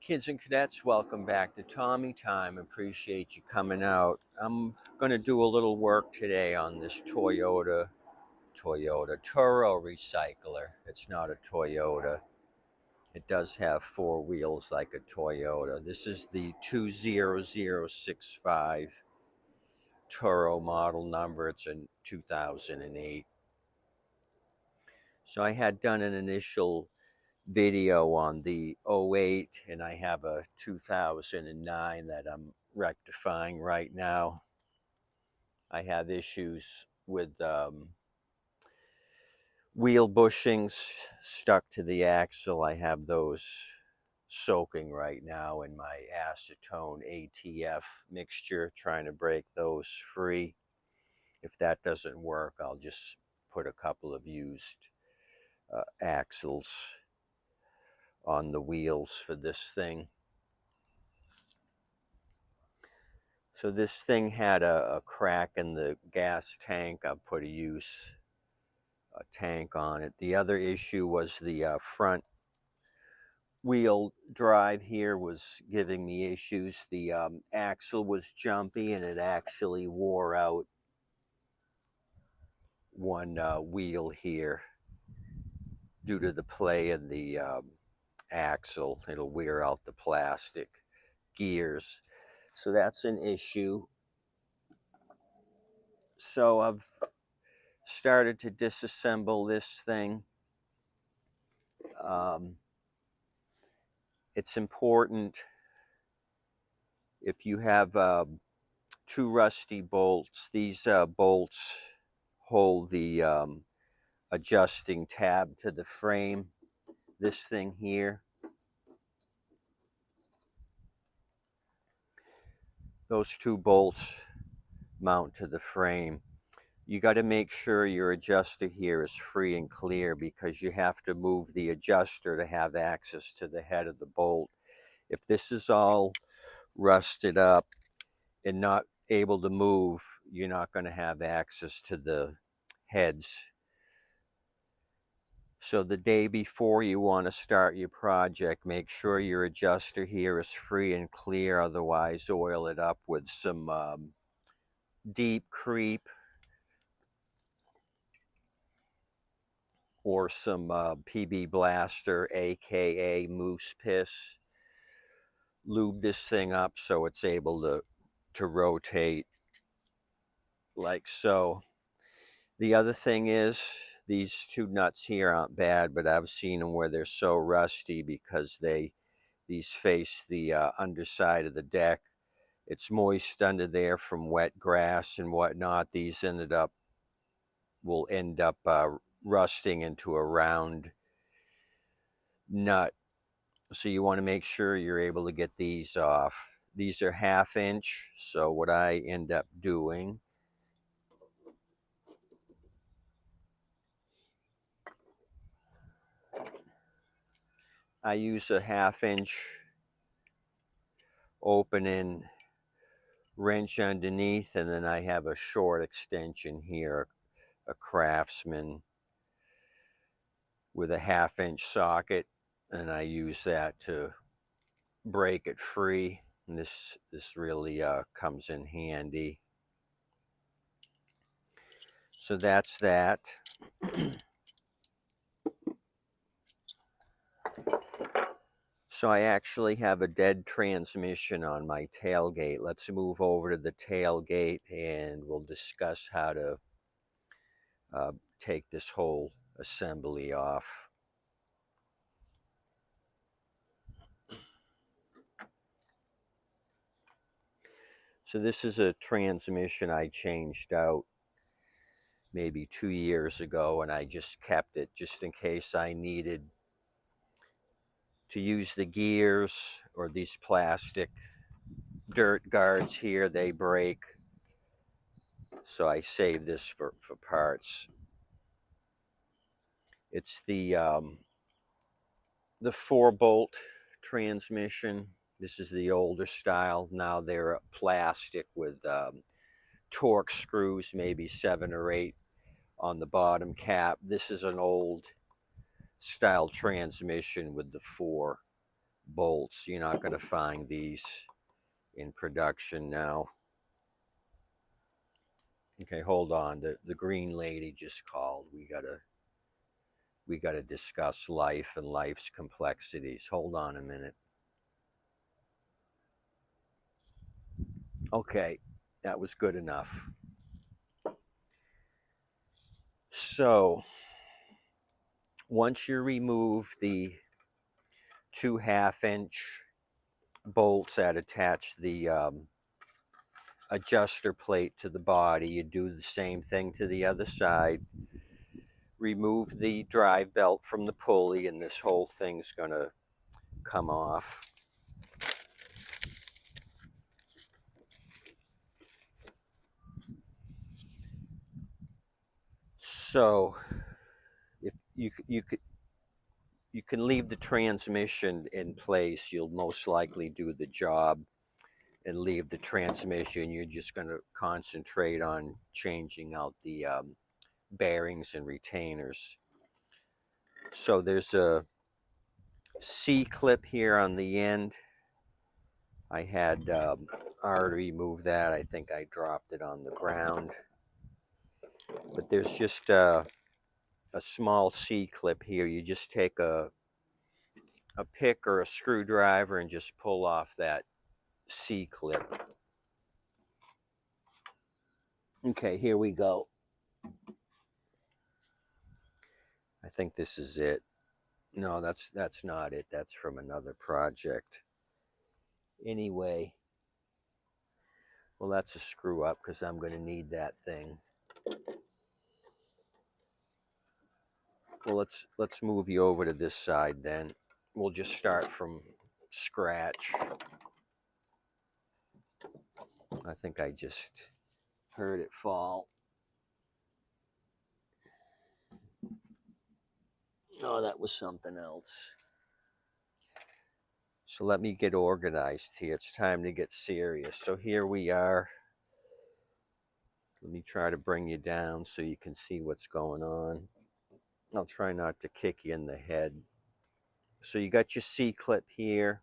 Kids and cadets, welcome back to Tommy Time. Appreciate you coming out. I'm going to do a little work today on this Toro Recycler. It's not a Toyota. It does have four wheels like a Toyota. This is the 20065 Toro model number. It's a 2008. So I had done an initial video on the '08, and I have a 2009 that I'm rectifying right now. I have issues with wheel bushings stuck to the axle. I have those soaking right now in my acetone ATF mixture, trying to break those free. If that doesn't work, I'll just put a couple of used axles on the wheels for this thing. So this thing had a crack in the gas tank. I put a tank on it. The other issue was the front wheel drive here was giving me issues. The axle was jumpy, and it actually wore out one wheel here due to the play of the axle. It'll wear out the plastic gears. So that's an issue. So I've started to disassemble this thing. It's important if you have two rusty bolts. These bolts hold the adjusting tab to the frame. This thing here. Those two bolts mount to the frame. You got to make sure your adjuster here is free and clear, because you have to move the adjuster to have access to the head of the bolt. If this is all rusted up and not able to move, you're not going to have access to the heads. So the day before you want to start your project, make sure your adjuster here is free and clear. Otherwise, oil it up with some deep creep or some PB Blaster, aka Moose Piss. Lube this thing up so it's able to rotate like so. The other thing is, these two nuts here aren't bad, but I've seen them where they're so rusty because these face the underside of the deck. It's moist under there from wet grass and whatnot. These will end up rusting into a round nut. So you want to make sure you're able to get these off. These are 1/2 inch. So what I end up doing, I use a 1/2 inch opening wrench underneath, and then I have a short extension here, a Craftsman with a 1/2 inch socket, and I use that to break it free. And this really comes in handy. So that's that. So I actually have a dead transmission on my tailgate. Let's move over to the tailgate and we'll discuss how to take this whole assembly off. So this is a transmission I changed out maybe 2 years ago, and I just kept it just in case I needed to use the gears, or these plastic dirt guards here, they break. So I save this for parts. It's the 4-bolt transmission. This is the older style. Now they're plastic with torque screws, maybe 7 or 8 on the bottom cap. This is an old style transmission with the 4 bolts. You're not going to find these in production now. Okay, hold on. The green lady just called. We gotta discuss life and life's complexities. Hold on a minute. Okay, that was good enough. So once you remove the 2.5-inch bolts that attach the adjuster plate to the body, you do the same thing to the other side. Remove the drive belt from the pulley, and this whole thing's gonna come off. So if you can leave the transmission in place, you'll most likely do the job, and leave the transmission. You're just going to concentrate on changing out the bearings and retainers. So there's a C-clip here on the end. I had already moved that. I think I dropped it on the ground. But there's just a small C-clip here. You just take a pick or a screwdriver and just pull off that C-clip. Okay, here we go. I think this is it. No, that's not it. That's from another project. Anyway, well, that's a screw up because I'm going to need that thing. Well, let's move you over to this side then. We'll just start from scratch. I think I just heard it fall. Oh, that was something else. So let me get organized here. It's time to get serious. So here we are. Let me try to bring you down so you can see what's going on. I'll try not to kick you in the head. So you got your C-clip here.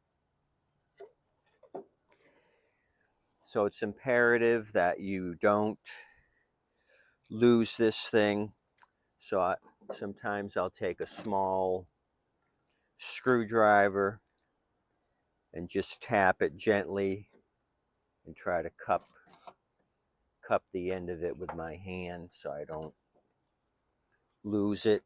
So it's imperative that you don't lose this thing. So sometimes I'll take a small screwdriver and just tap it gently and try to cup the end of it with my hand so I don't lose it.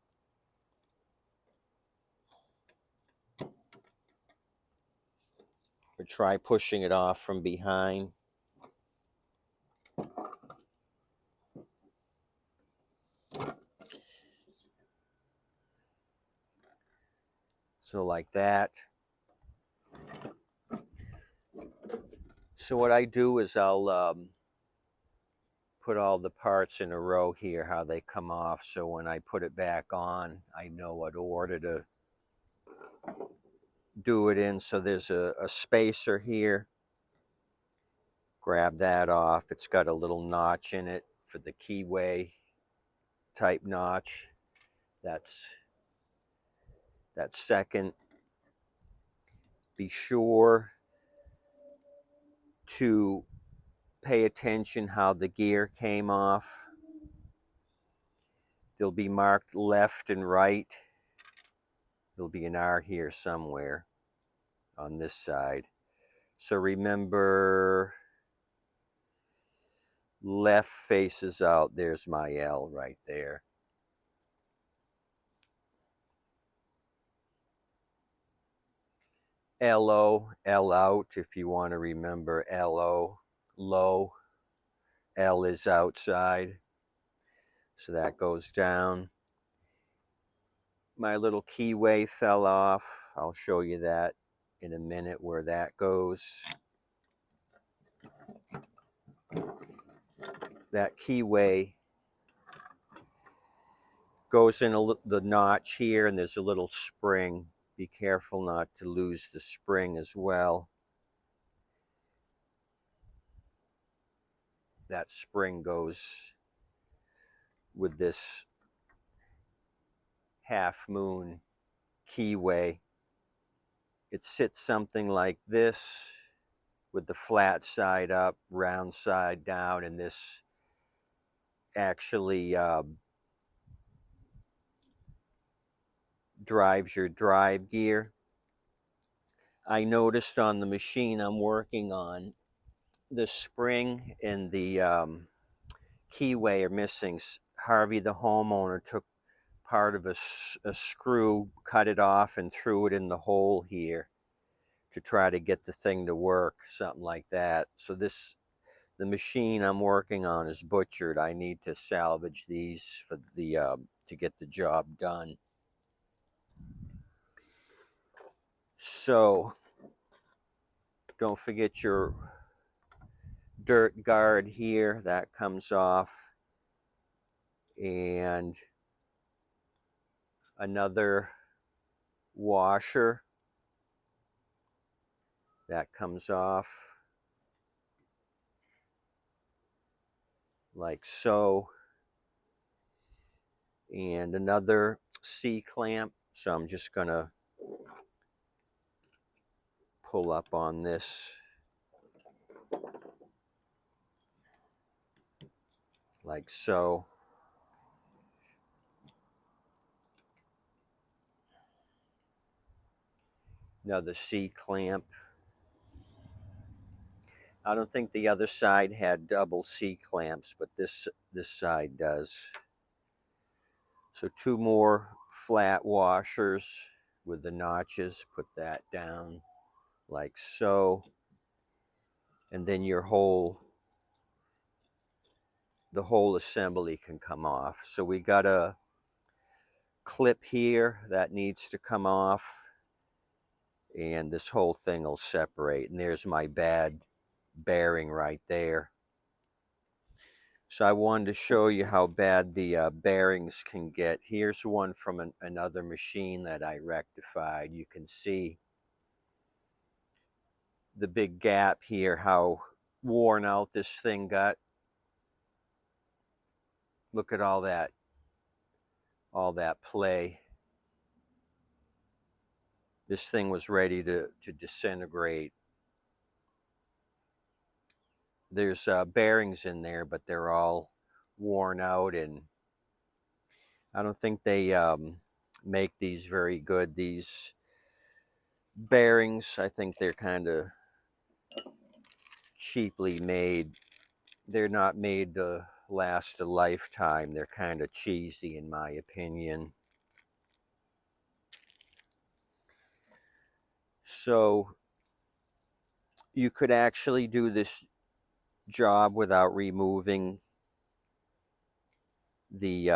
Or try pushing it off from behind. So like that. So what I do is I'll put all the parts in a row here, how they come off, so when I put it back on, I know what order to do it in. So there's a spacer here. Grab that off. It's got a little notch in it for the keyway type notch. That's second. Be sure to pay attention how the gear came off. They'll be marked left and right. There'll be an R here somewhere on this side. So remember, left faces out. There's my L right there. LO, L out, if you want to remember LO, low. L is outside. So that goes down. My little keyway fell off. I'll show you that in a minute where that goes. That keyway goes in the notch here, and there's a little spring. Be careful not to lose the spring as well. That spring goes with this half moon keyway it sits something like this with the flat side up, round side down, and this actually drives your drive gear. I noticed on the machine I'm working on, the spring and the keyway are missing. Harvey, the homeowner, took part of a screw, cut it off, and threw it in the hole here to try to get the thing to work, something like that. So the machine I'm working on is butchered. I need to salvage these for the to get the job done. So don't forget your dirt guard here. That comes off. And another washer that comes off like so. And another C-clamp. So I'm just going to pull up on this like so. Another C-clamp. I don't think the other side had double C-clamps, but this side does. So two more flat washers with the notches. Put that down like so. And then the whole assembly can come off. So we got a clip here that needs to come off, and this whole thing will separate. And there's my bad bearing right there. So I wanted to show you how bad the bearings can get. Here's one from another machine that I rectified. You can see the big gap here, how worn out this thing got. Look at all that play. This thing was ready to disintegrate. There's bearings in there, but they're all worn out, and I don't think they make these very good, these bearings. I think they're kind of cheaply made. They're not made to last a lifetime. They're kind of cheesy in my opinion. So you could actually do this job without removing the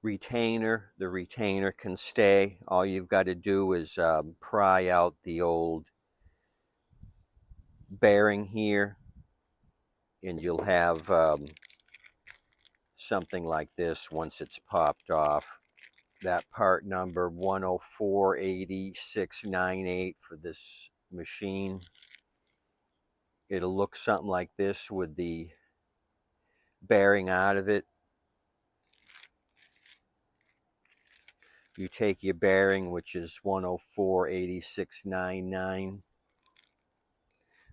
retainer. The retainer can stay. All you've got to do is pry out the old bearing here, and you'll have something like this once it's popped off. That part number 1048698 for this machine. It'll look something like this with the bearing out of it. You take your bearing, which is 1048699.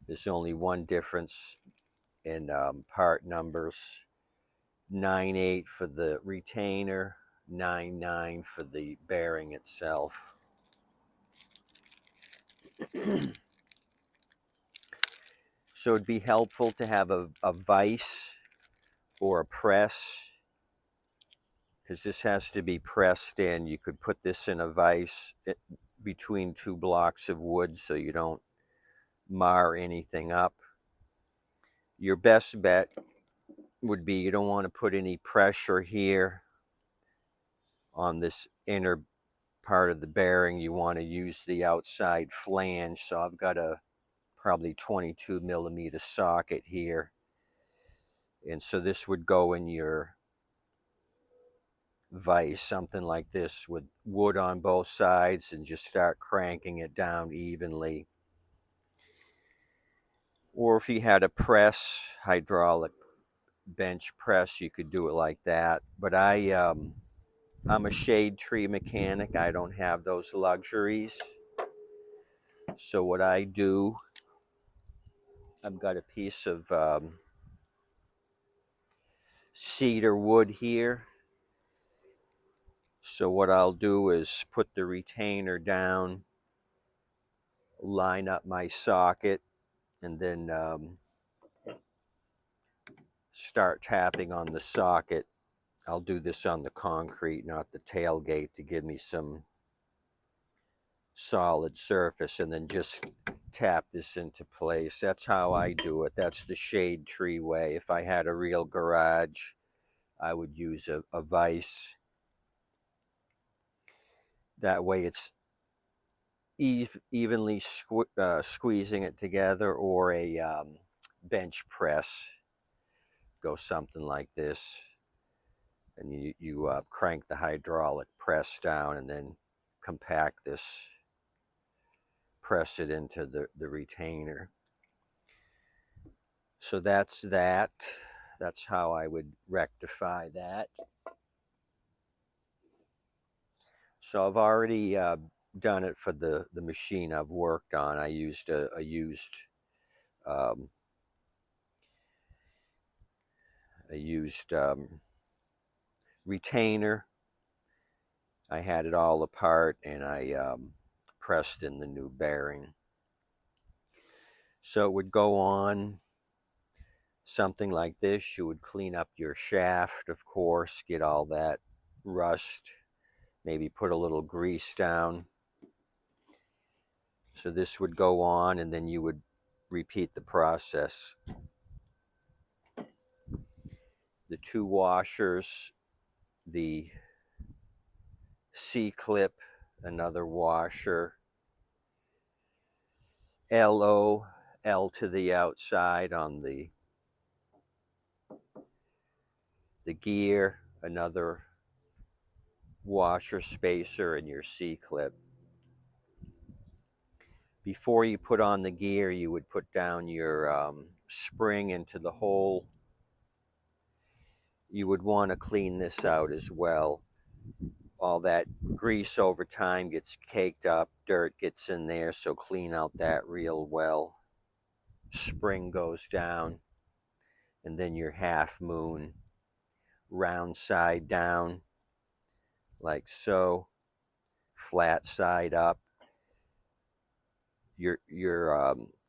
There's only one difference in part numbers. 98 for the retainer, 99 for the bearing itself. So it'd be helpful to have a vise or a press, because this has to be pressed in. You could put this in a vise between two blocks of wood so you don't mar anything up. Your best bet would be, you don't want to put any pressure here on this inner part of the bearing. You want to use the outside flange. So I've got a probably 22 millimeter socket here, and so this would go in your vise, something like this, with wood on both sides, and just start cranking it down evenly. Or if you had a press, hydraulic bench press, you could do it like that. But I'm a shade tree mechanic. I don't have those luxuries. So what I do, I've got a piece of cedar wood here. So what I'll do is put the retainer down, line up my socket, and then start tapping on the socket. I'll do this on the concrete, not the tailgate, to give me some solid surface, and then just tap this into place. That's how I do it. That's the shade tree way. If I had a real garage, I would use a vise. That way it's evenly squeezing it together, or a bench press. Go something like this, and you crank the hydraulic press down, and then compact this, press it into the retainer. So that's that. That's how I would rectify that. So I've already done it for the machine I've worked on. I used a used um, retainer. I had it all apart, and I pressed in the new bearing. So it would go on something like this. You would clean up your shaft, of course, get all that rust, maybe put a little grease down. So this would go on, and then you would repeat the process. The two washers, the C-clip, another washer, L to the outside on the gear, another washer spacer, and your C-clip. Before you put on the gear, you would put down your spring into the hole. You would want to clean this out as well. All that grease over time gets caked up, dirt gets in there, so clean out that real well. Spring goes down, and then your half moon, round side down, like so, flat side up. Your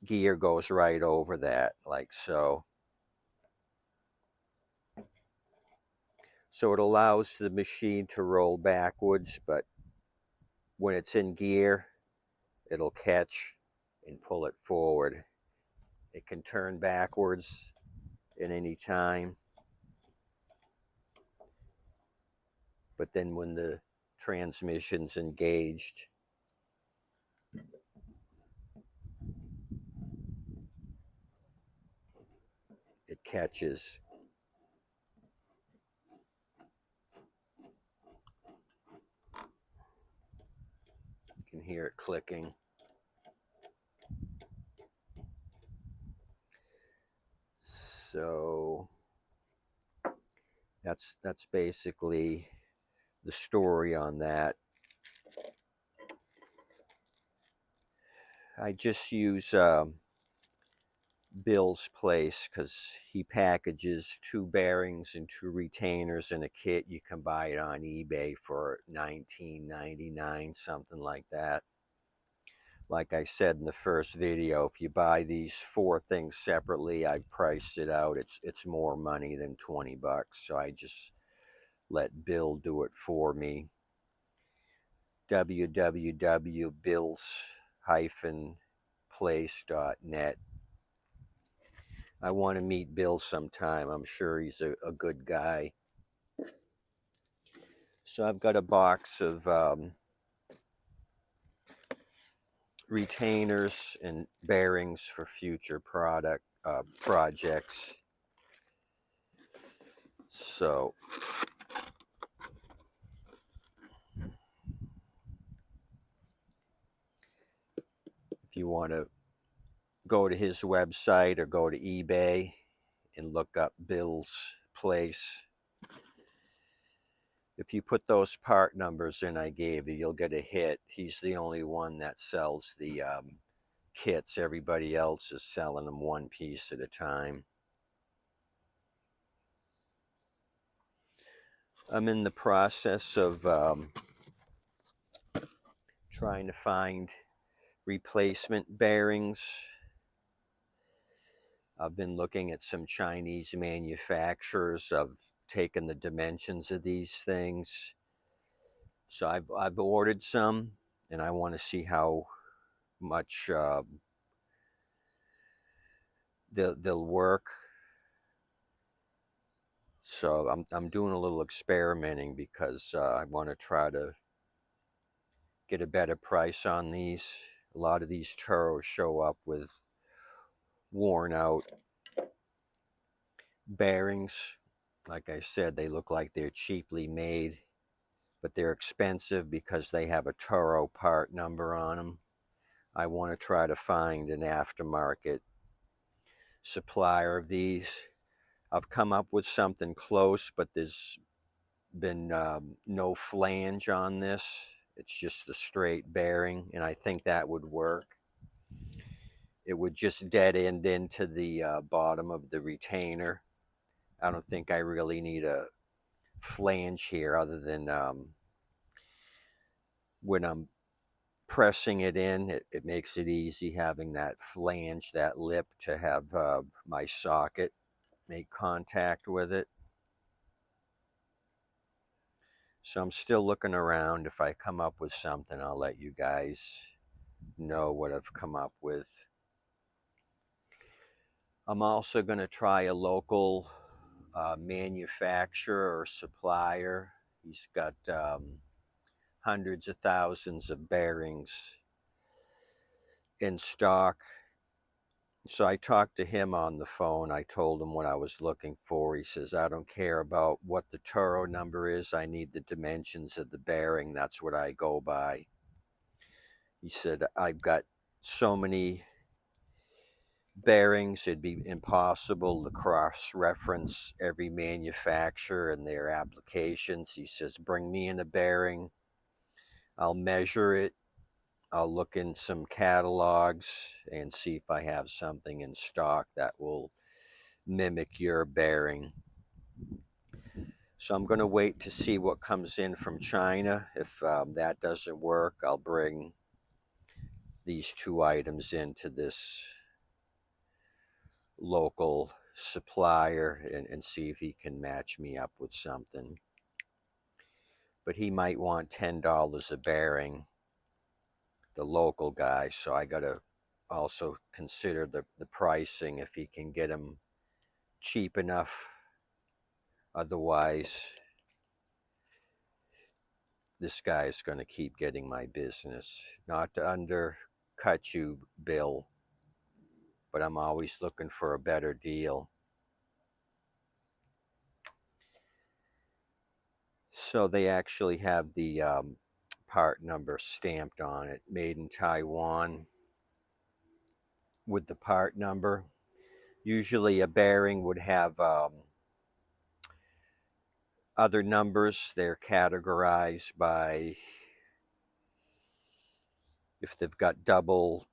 gear goes right over that, like so. So it allows the machine to roll backwards, but when it's in gear, it'll catch and pull it forward. It can turn backwards at any time, but then when the transmission's engaged, it catches. You can hear it clicking. So that's basically the story on that. I just use Bill's place because he packages 2 bearings and 2 retainers in a kit. You can buy it on eBay for $19.99, something like that. Like I said in the first video, if you buy these 4 things separately, I priced it out. It's more money than 20 bucks. So I just let Bill do it for me. www.bills-place.net. I want to meet Bill sometime. I'm sure he's a good guy. So I've got a box of retainers and bearings for future projects. So if you want to go to his website or go to eBay and look up Bill's Place, if you put those part numbers in I gave you, you'll get a hit. He's the only one that sells the kits. Everybody else is selling them one piece at a time. I'm in the process of trying to find replacement bearings. I've been looking at some Chinese manufacturers. I've taken the dimensions of these things. So I've ordered some, and I want to see how much they'll work. So I'm doing a little experimenting because I want to try to get a better price on these. A lot of these Toros show up with worn out bearings. Like I said, they look like they're cheaply made, but they're expensive because they have a Toro part number on them. I want to try to find an aftermarket supplier of these. I've come up with something close, but there's been no flange on this. It's just the straight bearing, and I think that would work. It would just dead end into the bottom of the retainer. I don't think I really need a flange here other than when I'm pressing it in, it makes it easy having that flange, that lip, to have my socket make contact with it. So I'm still looking around. If I come up with something, I'll let you guys know what I've come up with. I'm also going to try a local manufacturer or supplier. He's got hundreds of thousands of bearings in stock. So I talked to him on the phone. I told him what I was looking for. He says, I don't care about what the Toro number is. I need the dimensions of the bearing. That's what I go by. He said, I've got so many bearings, it'd be impossible to cross-reference every manufacturer and their applications. He says, bring me in a bearing. I'll measure it. I'll look in some catalogs and see if I have something in stock that will mimic your bearing. So I'm going to wait to see what comes in from China. If that doesn't work, I'll bring these two items into this local supplier and see if he can match me up with something. But he might want $10 a bearing, the local guy, so I got to also consider the pricing, if he can get them cheap enough. Otherwise, this guy is going to keep getting my business. Not to undercut you, Bill, but I'm always looking for a better deal. So they actually have the part number stamped on it, made in Taiwan, with the part number. Usually a bearing would have other numbers. They're categorized by if they've got double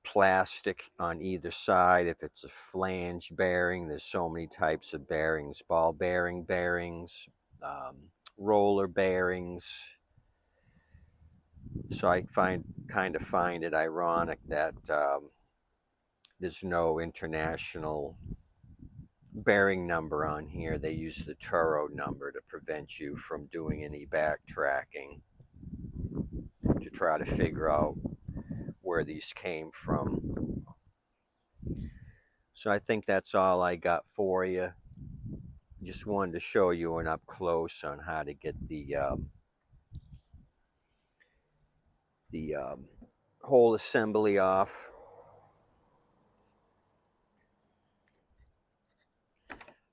plastic on either side. If it's a flange bearing, there's so many types of bearings: ball bearings, roller bearings. So I kind of find it ironic that there's no international bearing number on here. They use the Toro number to prevent you from doing any backtracking to try to figure out where these came from. So I think that's all I got for you. Just wanted to show you an up close on how to get the whole assembly off.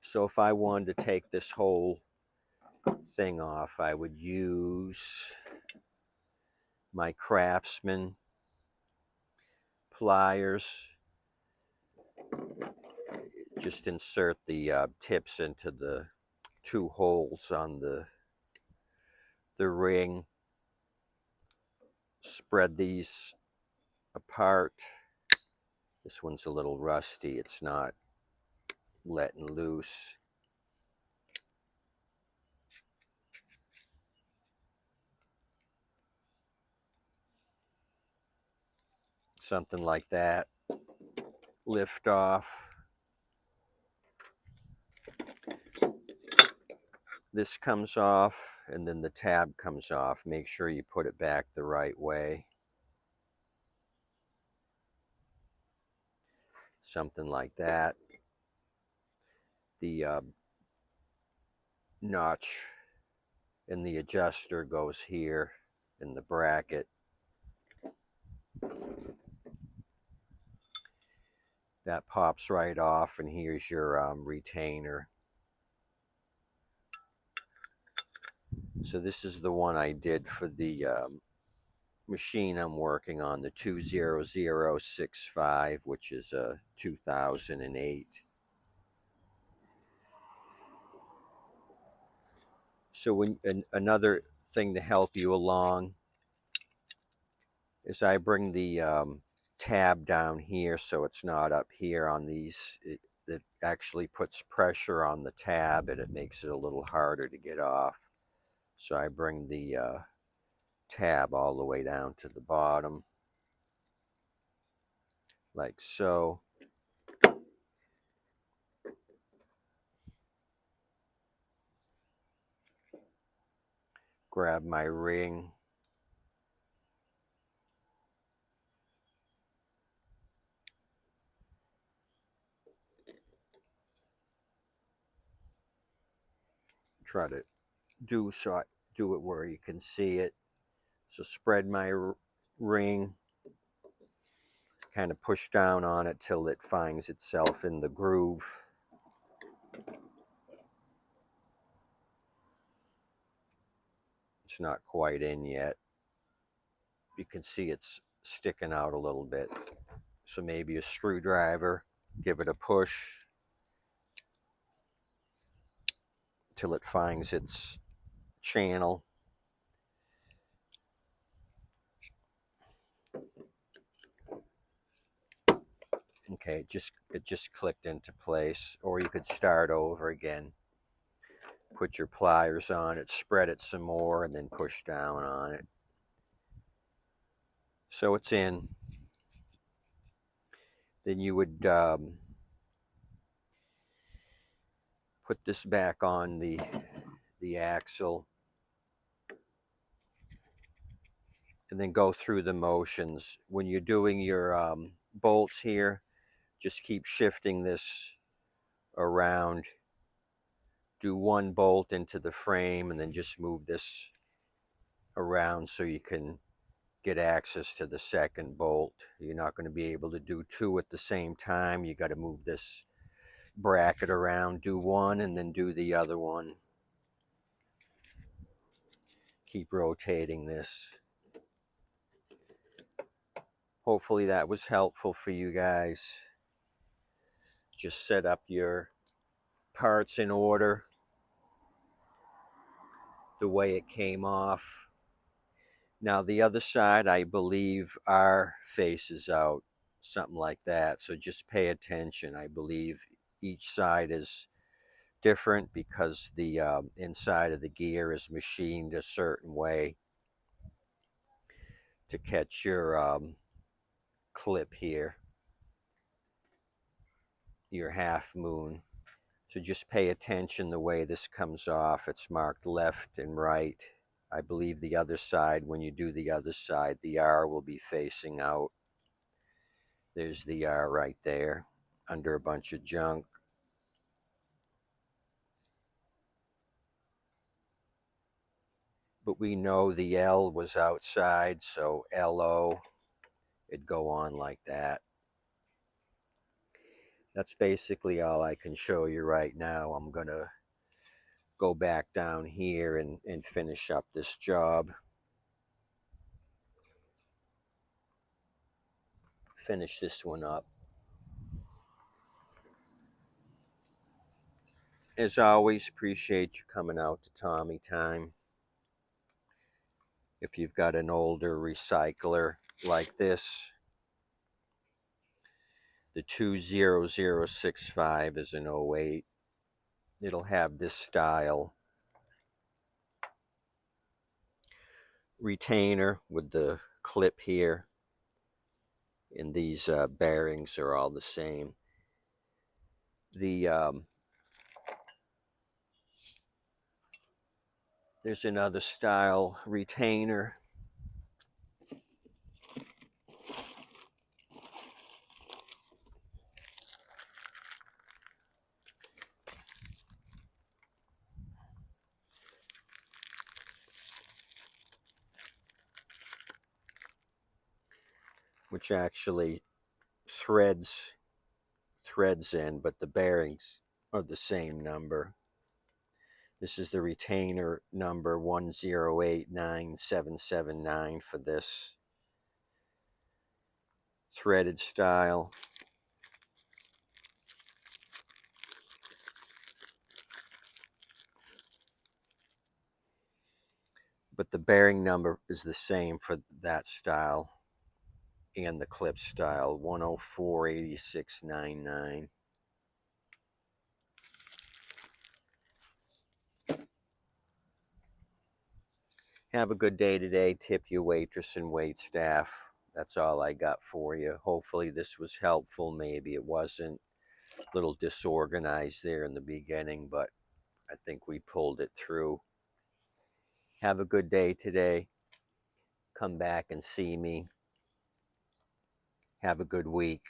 So if I wanted to take this whole thing off, I would use my Craftsman pliers. Just insert the tips into the two holes on the ring. Spread these apart This one's a little rusty. It's not letting loose. Something like that. Lift off. This comes off, and then the tab comes off. Make sure you put it back the right way. Something like that. The notch in the adjuster goes here in the bracket. That pops right off, and here's your retainer. So this is the one I did for the machine I'm working on, the 20065, which is a 2008. So another thing to help you along is I bring the tab down here so it's not up here on these. It actually puts pressure on the tab and it makes it a little harder to get off. So I bring the tab all the way down to the bottom, like so. Grab my ring. Try to do it where you can see it. So spread my ring, kind of push down on it till it finds itself in the groove. It's not quite in yet. You can see it's sticking out a little bit. So maybe a screwdriver, give it a push till it finds its channel. Okay, it just clicked into place. Or you could start over again. Put your pliers on it, spread it some more, and then push down on it. So it's in. Then you would put this back on the axle, and then go through the motions. When you're doing your bolts here, just keep shifting this around. Do one bolt into the frame and then just move this around so you can get access to the second bolt. You're not going to be able to do two at the same time. You got to move this bracket around, do one and then do the other one. Keep rotating this. Hopefully that was helpful for you guys. Just set up your parts in order the way it came off. Now the other side, I believe our faces out, something like that. So just pay attention. I believe each side is different because the inside of the gear is machined a certain way to catch your clip here, your half moon. So just pay attention the way this comes off. It's marked left and right. I believe the other side, when you do the other side, the R will be facing out. There's the R right there under a bunch of junk. But we know the L was outside, so LO, it'd go on like that. That's basically all I can show you right now. I'm going to go back down here and finish up this job. Finish this one up. As always, appreciate you coming out to Tommy Time. If you've got an older recycler like this, The 20065 is an 08. It'll have this style retainer with the clip here, and these bearings are all the same. There's another style retainer, which actually threads in, but the bearings are the same number. This is the retainer number 1089779 for this threaded style. But the bearing number is the same for that style and the clip style, 1048699. Have a good day today. Tip your waitress and wait staff. That's all I got for you. Hopefully this was helpful. Maybe it wasn't. A little disorganized there in the beginning, but I think we pulled it through. Have a good day today. Come back and see me. Have a good week.